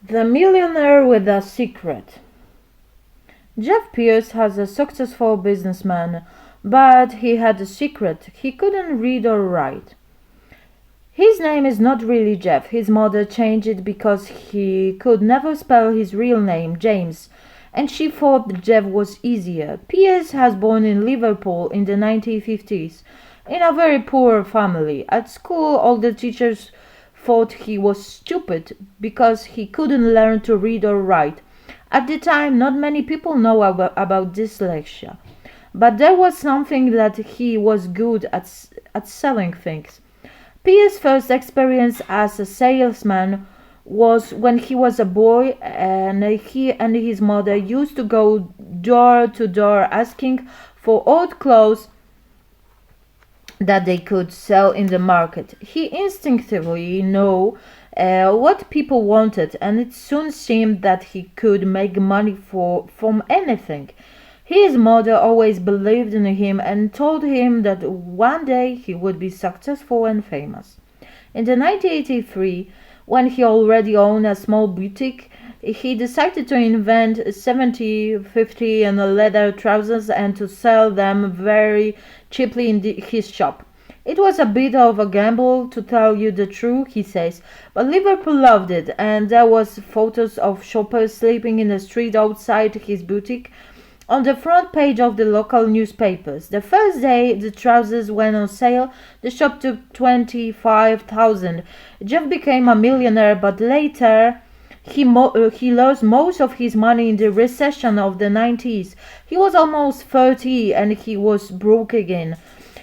The Millionaire with a Secret. Jeff Pierce was a successful businessman, but he had a secret. He couldn't read or write. His name is not really Jeff. His mother changed it because he could never spell his real name, James, and she thought Jeff was easier. Pierce was born in Liverpool in the 1950s, in a very poor family. At school, all the teachers thought he was stupid because he couldn't learn to read or write. At the time, not many people know about dyslexia, but there was something that he was good at selling things. Pierce's first experience as a salesman was when he was a boy, and he and his mother used to go door to door asking for old clothes that they could sell in the market. He instinctively knew what people wanted, and it soon seemed that he could make money from anything. His mother always believed in him and told him that one day he would be successful and famous. In the 1983, when he already owned a small boutique, he decided to invent 70-50 and leather trousers and to sell them very cheaply in his shop. It was a bit of a gamble, to tell you the truth, he says, but Liverpool loved it, and there was photos of shoppers sleeping in the street outside his boutique on the front page of the local newspapers. The first day the trousers went on sale, the shop took 25,000. Jeff became a millionaire, but later he lost most of his money in the recession of the 90s. He was almost 30 and he was broke again.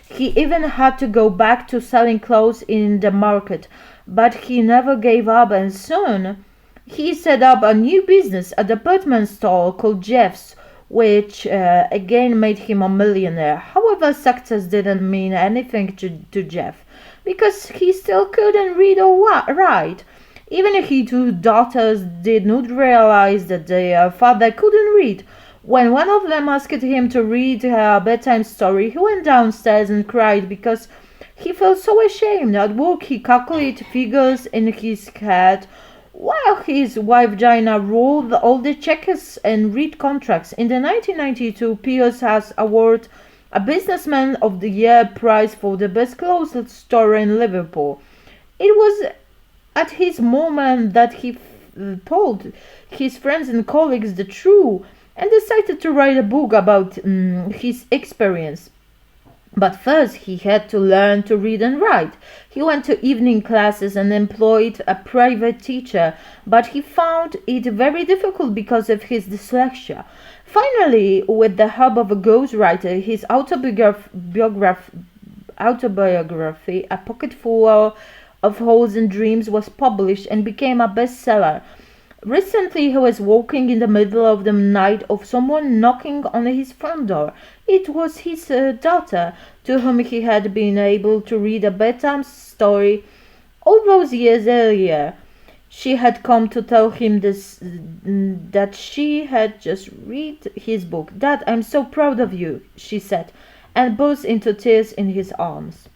He even had to go back to selling clothes in the market, but he never gave up, and soon he set up a new business, a department store called Jeff's, which again made him a millionaire. However, success didn't mean anything to Jeff, because he still couldn't read or write. Even his two daughters did not realize that their father couldn't read. When one of them asked him to read her bedtime story, he went downstairs and cried because he felt so ashamed. At work, he calculated figures in his head, while his wife Gina rolled all the checkers and read contracts. In the 1992, Pierce has awarded a Businessman of the Year prize for the best clothes store in Liverpool. It was at his moment that he told his friends and colleagues the truth and decided to write a book about his experience. But first he had to learn to read and write. He went to evening classes and employed a private teacher, but he found it very difficult because of his dyslexia. Finally, with the help of a ghostwriter, his autobiography, A Pocket Full of Hopes and Dreams, was published and became a bestseller. Recently, he was walking in the middle of the night of someone knocking on his front door. It was his daughter, to whom he had been able to read a bedtime story all those years earlier. She had come to tell him that she had just read his book. "Dad, I'm so proud of you," she said, and burst into tears in his arms.